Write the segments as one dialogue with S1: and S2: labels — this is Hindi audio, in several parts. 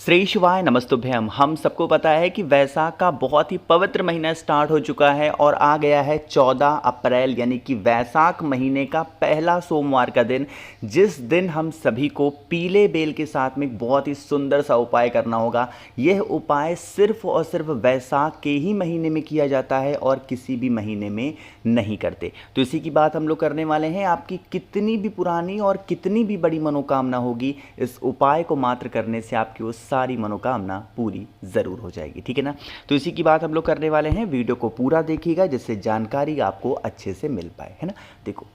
S1: श्री शिवाय नमस्तुभ्यम। हम सबको पता है कि वैसाख का बहुत ही पवित्र महीना स्टार्ट हो चुका है और आ गया है 14 अप्रैल यानी कि वैसाख महीने का पहला सोमवार का दिन, जिस दिन हम सभी को पीले बेल के साथ में एक बहुत ही सुंदर सा उपाय करना होगा। यह उपाय सिर्फ और सिर्फ वैसाख के ही महीने में किया जाता है और किसी भी महीने में नहीं करते। तो इसी की बात हम लोग करने वाले हैं। आपकी कितनी भी पुरानी और कितनी भी बड़ी मनोकामना होगी, इस उपाय को मात्र करने से आपकी वो सारी मनोकामना पूरी ज़रूर हो जाएगी। ठीक है ना। तो इसी की बात हम लोग करने वाले हैं। वीडियो को पूरा देखिएगा जिससे जानकारी आपको अच्छे से मिल पाए, है ना। देखो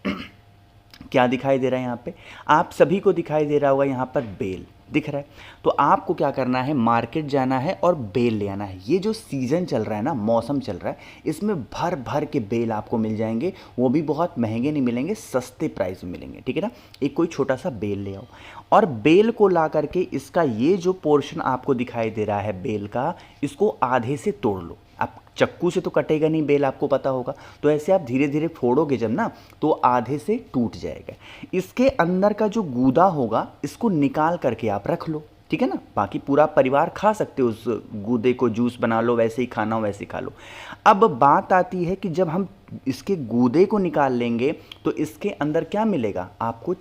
S1: क्या दिखाई दे रहा है यहाँ पे, आप सभी को दिखाई दे रहा होगा यहाँ पर बेल दिख रहा है। तो आपको क्या करना है, मार्केट जाना है और बेल ले आना है। ये जो सीज़न चल रहा है ना, मौसम चल रहा है, इसमें भर भर के बेल आपको मिल जाएंगे। वो भी बहुत महंगे नहीं मिलेंगे, सस्ते प्राइस में मिलेंगे। ठीक है ना। एक कोई छोटा सा बेल ले आओ और बेल को ला करके इसका ये जो पोर्शन आपको दिखाई दे रहा है बेल का, इसको आधे से तोड़ लो। आप चक्कू से तो कटेगा नहीं बेल, आपको पता होगा। तो ऐसे आप धीरे धीरे फोड़ोगे जब ना, तो आधे से टूट जाएगा। इसके अंदर का जो गूदा होगा इसको निकाल करके आप रख लो। ठीक है ना। बाकी पूरा परिवार खा सकते हो, उस गूदे को जूस बना लो, वैसे ही खाना हो वैसे ही खा लो। अब बात आती है कि जब हम इसके गूदे को निकाल लेंगे तो इसके अंदर क्या मिलेगा आपको,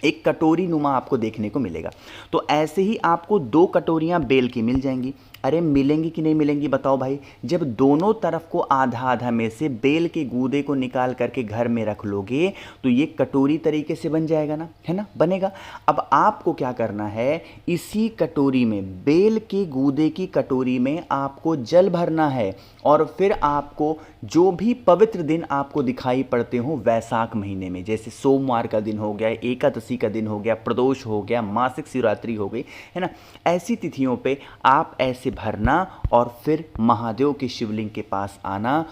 S1: एक कटोरी नुमा आपको देखने को मिलेगा। तो ऐसे ही आपको 2 कटोरियां बेल की मिल जाएंगी। अरे मिलेंगी कि नहीं मिलेंगी बताओ भाई। जब दोनों तरफ को आधा आधा में से बेल के गूदे को निकाल करके घर में रख लोगे तो ये कटोरी तरीके से बन जाएगा ना, है ना, बनेगा। अब आपको क्या करना है, इसी कटोरी में, बेल के गूदे की कटोरी में आपको जल भरना है और फिर आपको जो भी पवित्र दिन आपको दिखाई पड़ते हो वैसाख महीने में, जैसे सोमवार का दिन हो गया, एकादशी का दिन हो गया, प्रदोष हो गया, मासिक शिवरात्रि हो गई, है ना, ऐसी तिथियों पे आप ऐसे भरना और फिर महादेव के शिवलिंग के पास आना।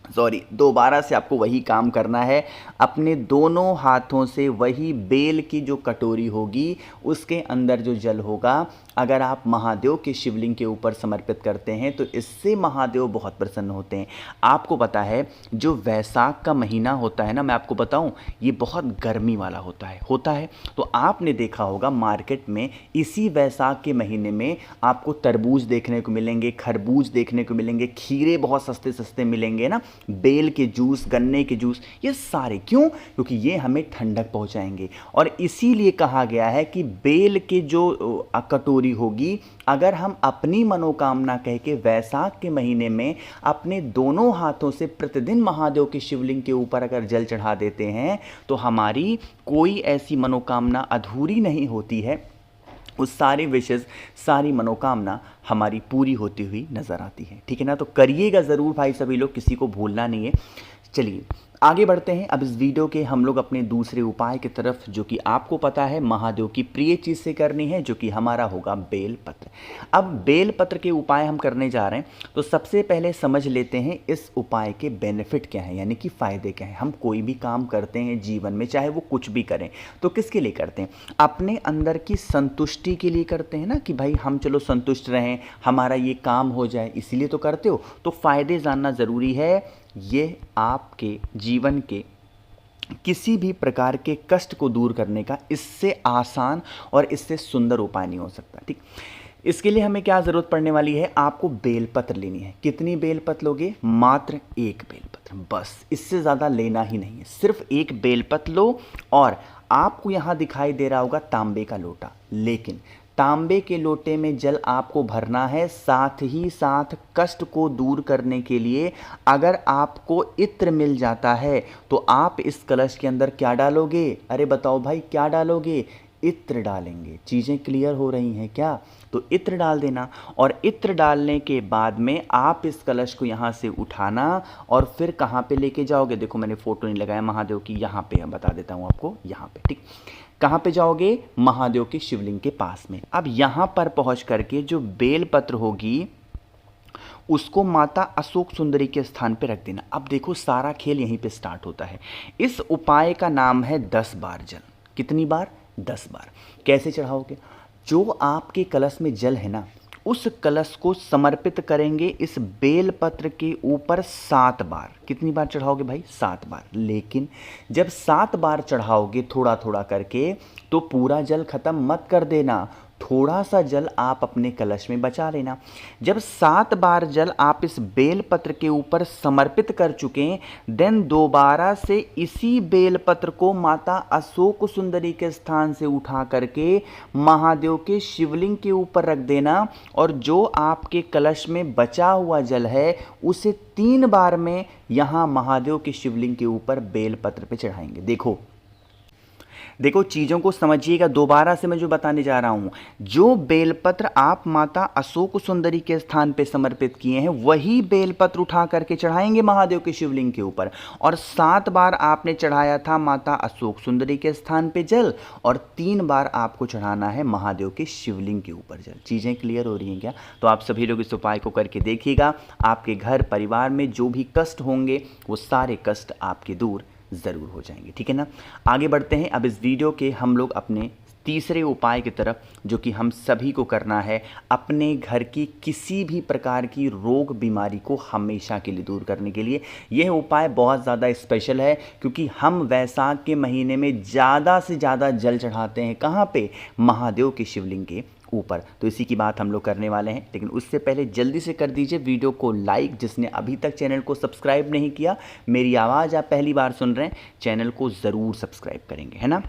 S1: सॉरी, दोबारा से आपको वही काम करना है। अपने दोनों हाथों से वही बेल की जो कटोरी होगी उसके अंदर जो जल होगा, अगर आप महादेव के शिवलिंग के ऊपर समर्पित करते हैं तो इससे महादेव बहुत प्रसन्न होते हैं। आपको पता है जो वैसाख का महीना होता है ना, मैं आपको बताऊं, ये बहुत गर्मी वाला होता है। तो आपने देखा होगा मार्केट में इसी वैसाख के महीने में आपको तरबूज देखने को मिलेंगे, खरबूज देखने को मिलेंगे, खीरे बहुत सस्ते सस्ते मिलेंगे ना, बेल के जूस, गन्ने के जूस, ये सारे क्यों, क्योंकि ये हमें ठंडक पहुंचाएंगे। और इसीलिए कहा गया है कि बेल के जो कटोरी होगी, अगर हम अपनी मनोकामना कह के वैसाख के महीने में अपने दोनों हाथों से प्रतिदिन महादेव के शिवलिंग के ऊपर अगर जल चढ़ा देते हैं तो हमारी कोई ऐसी मनोकामना अधूरी नहीं होती है। उस सारे विशेष, सारी मनोकामना हमारी पूरी होती हुई नजर आती है। ठीक है ना। तो करिएगा ज़रूर भाई, सभी लोग, किसी को भूलना नहीं है। चलिए आगे बढ़ते हैं। अब इस वीडियो के हम लोग अपने दूसरे उपाय की तरफ, जो कि आपको पता है महादेव की प्रिय चीज़ से करनी है, जो कि हमारा होगा बेल पत्र। अब बेल पत्र के उपाय हम करने जा रहे हैं, तो सबसे पहले समझ लेते हैं इस उपाय के बेनिफिट क्या है, यानी कि फ़ायदे क्या हैं। हम कोई भी काम करते हैं जीवन में, चाहे वो कुछ भी करें, तो किसके लिए करते हैं, अपने अंदर की संतुष्टि के लिए करते हैं ना, कि भाई हम चलो संतुष्ट रहें, हमारा ये काम हो जाए, इसीलिए तो करते हो। तो फ़ायदे जानना ज़रूरी है। ये आपके जीवन के किसी भी प्रकार के कष्ट को दूर करने का इससे आसान और इससे सुंदर उपाय नहीं हो सकता। ठीक, इसके लिए हमें क्या ज़रूरत पड़ने वाली है, आपको बेलपत्र लेनी है। कितनी बेलपत्र लोगे, मात्र 1 बेलपत्र, बस, इससे ज़्यादा लेना ही नहीं है। सिर्फ 1 बेलपत्र लो और आपको यहाँ दिखाई दे रहा होगा तांबे का लोटा, लेकिन तांबे के लोटे में जल आपको भरना है। साथ ही साथ कष्ट को दूर करने के लिए अगर आपको इत्र मिल जाता है तो आप इस कलश के अंदर क्या डालोगे, अरे बताओ भाई क्या डालोगे, इत्र डालेंगे। चीज़ें क्लियर हो रही हैं क्या, तो इत्र डाल देना। और इत्र डालने के बाद में आप इस कलश को यहाँ से उठाना और फिर कहाँ पे लेके जाओगे, देखो मैंने फ़ोटो नहीं लगाया महादेव की, यहाँ पे बता देता हूँ आपको, यहाँ पे। ठीक, कहाँ पे जाओगे, महादेव के शिवलिंग के पास में। अब यहाँ पर पहुँच करके जो बेल पत्र होगी उसको माता अशोक सुंदरी के स्थान पे रख देना। अब देखो सारा खेल यहीं पे स्टार्ट होता है। इस उपाय का नाम है 10 बार जल। कितनी बार, 10 बार। कैसे चढ़ाओगे, जो आपके कलश में जल है ना उस कलश को समर्पित करेंगे इस बेलपत्र के ऊपर 7 बार। कितनी बार चढ़ाओगे भाई? 7 बार। लेकिन जब 7 बार चढ़ाओगे थोड़ा थोड़ा करके, तो पूरा जल खत्म मत कर देना, थोड़ा सा जल आप अपने कलश में बचा लेना। जब 7 बार जल आप इस बेलपत्र के ऊपर समर्पित कर चुके, देन दोबारा से इसी बेलपत्र को माता अशोक सुंदरी के स्थान से उठा करके महादेव के शिवलिंग के ऊपर रख देना, और जो आपके कलश में बचा हुआ जल है उसे 3 बार में यहाँ महादेव के शिवलिंग के ऊपर बेलपत्र पे चढ़ाएंगे। देखो चीज़ों को समझिएगा, दोबारा से मैं जो बताने जा रहा हूँ, जो बेलपत्र आप माता अशोक सुंदरी के स्थान पे समर्पित किए हैं वही बेलपत्र उठा करके चढ़ाएंगे महादेव के शिवलिंग के ऊपर। और 7 बार आपने चढ़ाया था माता अशोक सुंदरी के स्थान पे जल, और 3 बार आपको चढ़ाना है महादेव के शिवलिंग के ऊपर जल। चीज़ें क्लियर हो रही हैं क्या? तो आप सभी लोग इस उपाय को करके देखिएगा, आपके घर परिवार में जो भी कष्ट होंगे वो सारे कष्ट आपके दूर ज़रूर हो जाएंगे। ठीक है ना? आगे बढ़ते हैं। अब इस वीडियो के हम लोग अपने तीसरे उपाय की तरफ, जो कि हम सभी को करना है अपने घर की किसी भी प्रकार की रोग बीमारी को हमेशा के लिए दूर करने के लिए। यह उपाय बहुत ज़्यादा स्पेशल है, क्योंकि हम वैशाख के महीने में ज़्यादा से ज़्यादा जल चढ़ाते हैं। कहाँ पे? महादेव के शिवलिंग के ऊपर। तो इसी की बात हम लोग करने वाले हैं, लेकिन उससे पहले जल्दी से कर दीजिए वीडियो को लाइक। जिसने अभी तक चैनल को सब्सक्राइब नहीं किया, मेरी आवाज़ आप पहली बार सुन रहे हैं, चैनल को ज़रूर सब्सक्राइब करेंगे, है ना?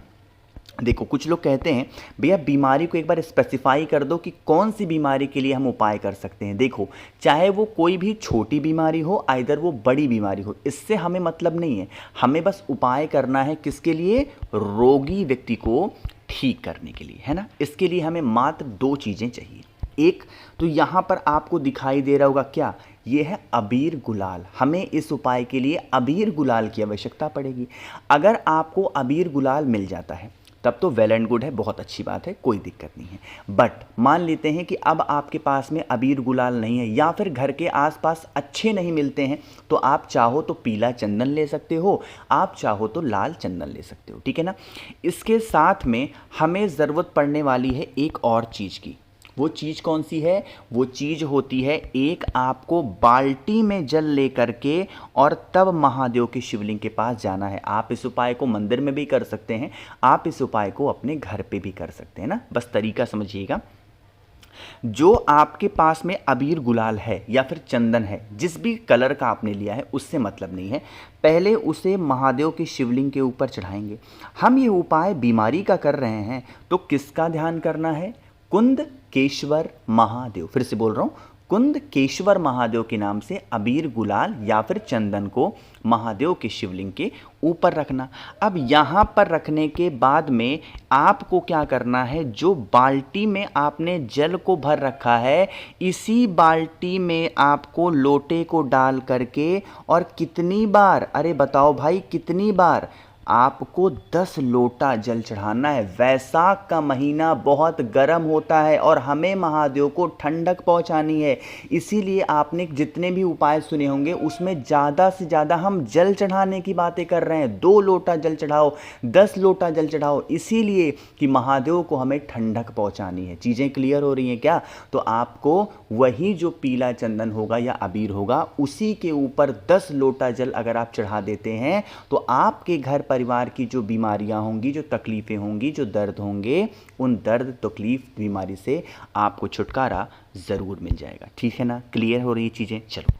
S1: देखो कुछ लोग कहते हैं भैया बीमारी को एक बार स्पेसिफाई कर दो कि कौन सी बीमारी के लिए हम उपाय कर सकते हैं। देखो चाहे वो कोई भी छोटी बीमारी हो, आइदर वो बड़ी बीमारी हो, इससे हमें मतलब नहीं है। हमें बस उपाय करना है किसके लिए? रोगी व्यक्ति को ठीक करने के लिए, है ना? इसके लिए हमें मात्र 2 चीज़ें चाहिए। एक तो यहाँ पर आपको दिखाई दे रहा होगा, क्या? ये है अबीर गुलाल। हमें इस उपाय के लिए अबीर गुलाल की आवश्यकता पड़ेगी। अगर आपको अबीर गुलाल मिल जाता है तब तो वेल एंड गुड है, बहुत अच्छी बात है, कोई दिक्कत नहीं है। बट मान लेते हैं कि अब आपके पास में अबीर गुलाल नहीं है, या फिर घर के आसपास अच्छे नहीं मिलते हैं, तो आप चाहो तो पीला चंदन ले सकते हो, आप चाहो तो लाल चंदन ले सकते हो। ठीक है ना? इसके साथ में हमें ज़रूरत पड़ने वाली है एक और चीज़ की। वो चीज़ कौन सी है? वो चीज़ होती है, एक आपको बाल्टी में जल लेकर के और तब महादेव के शिवलिंग के पास जाना है। आप इस उपाय को मंदिर में भी कर सकते हैं, आप इस उपाय को अपने घर पे भी कर सकते हैं ना। बस तरीका समझिएगा। जो आपके पास में अबीर गुलाल है या फिर चंदन है, जिस भी कलर का आपने लिया है उससे मतलब नहीं है, पहले उसे महादेव के शिवलिंग के ऊपर चढ़ाएंगे। हम ये उपाय बीमारी का कर रहे हैं तो किसका ध्यान करना है? कुंदकेश्वर महादेव। फिर से बोल रहा हूँ, कुंदकेश्वर महादेव के नाम से अबीर गुलाल या फिर चंदन को महादेव के शिवलिंग के ऊपर रखना। अब यहाँ पर रखने के बाद में आपको क्या करना है? जो बाल्टी में आपने जल को भर रखा है, इसी बाल्टी में आपको लोटे को डाल करके, और कितनी बार? अरे बताओ भाई कितनी बार? आपको 10 लोटा जल चढ़ाना है। वैशाख का महीना बहुत गर्म होता है और हमें महादेव को ठंडक पहुंचानी है, इसीलिए आपने जितने भी उपाय सुने होंगे उसमें ज़्यादा से ज़्यादा हम जल चढ़ाने की बातें कर रहे हैं। 2 लोटा जल चढ़ाओ, 10 लोटा जल चढ़ाओ, इसीलिए कि महादेव को हमें ठंडक पहुंचानी है। चीज़ें क्लियर हो रही हैं क्या? तो आपको वही जो पीला चंदन होगा या अबीर होगा, उसी के ऊपर 10 लोटा जल अगर आप चढ़ा देते हैं तो आपके घर परिवार की जो बीमारियां होंगी, जो तकलीफ़ें होंगी, जो दर्द होंगे, उन दर्द तकलीफ बीमारी से आपको छुटकारा ज़रूर मिल जाएगा। ठीक है ना? क्लियर हो रही चीज़ें? चलो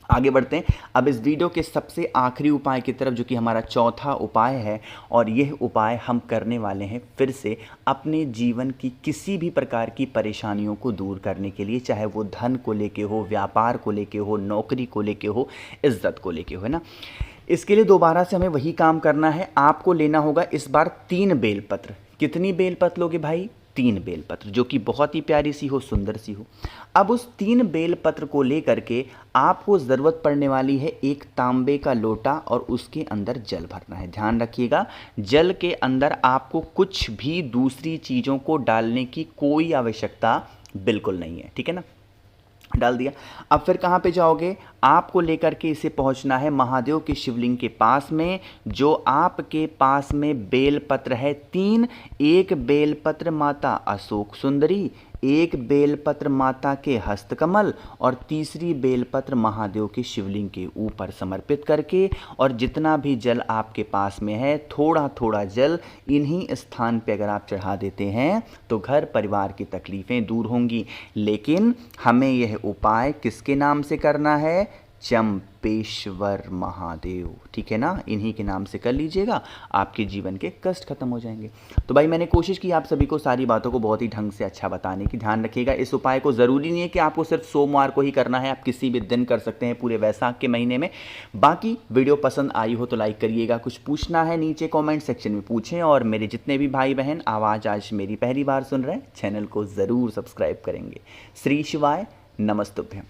S1: आगे बढ़ते हैं। अब इस वीडियो के सबसे आखिरी उपाय की तरफ, जो कि हमारा चौथा उपाय है, और यह उपाय हम करने वाले हैं फिर से अपने जीवन की किसी भी प्रकार की परेशानियों को दूर करने के लिए, चाहे वो धन को लेके हो, व्यापार को लेके हो, नौकरी को लेके हो, इज्जत को लेके हो, है ना। इसके लिए दोबारा से हमें वही काम करना है। आपको लेना होगा इस बार 3 बेलपत्र। कितनी बेलपत्र लोगे भाई? 3 बेलपत्र, जो कि बहुत ही प्यारी सी हो, सुंदर सी हो। अब उस 3 बेलपत्र को लेकर के आपको ज़रूरत पड़ने वाली है एक तांबे का लोटा, और उसके अंदर जल भरना है। ध्यान रखिएगा, जल के अंदर आपको कुछ भी दूसरी चीज़ों को डालने की कोई आवश्यकता बिल्कुल नहीं है। ठीक है ना? डाल दिया। अब फिर कहाँ पे जाओगे? आपको लेकर के इसे पहुँचना है महादेव के शिवलिंग के पास में, जो आपके पास में बेलपत्र है 3। एक बेलपत्र माता अशोक सुंदरी, एक बेलपत्र माता के हस्तकमल और तीसरी बेलपत्र महादेव के शिवलिंग के ऊपर समर्पित करके, और जितना भी जल आपके पास में है थोड़ा थोड़ा जल इन्हीं स्थान पे अगर आप चढ़ा देते हैं तो घर परिवार की तकलीफ़ें दूर होंगी। लेकिन हमें यह उपाय किसके नाम से करना है? चंपेश्वर महादेव, ठीक है ना? इन्हीं के नाम से कर लीजिएगा, आपके जीवन के कष्ट खत्म हो जाएंगे। तो भाई मैंने कोशिश की आप सभी को सारी बातों को बहुत ही ढंग से अच्छा बताने की। ध्यान रखिएगा इस उपाय को ज़रूरी नहीं है कि आपको सिर्फ सोमवार को ही करना है, आप किसी भी दिन कर सकते हैं पूरे वैशाख के महीने में। बाकी वीडियो पसंद आई हो तो लाइक करिएगा, कुछ पूछना है नीचे कॉमेंट सेक्शन में पूछें, और मेरे जितने भी भाई बहन आवाज़ आज मेरी पहली बार सुन रहे हैं चैनल को ज़रूर सब्सक्राइब करेंगे। श्री शिवाय, नमस्तुभ्यम।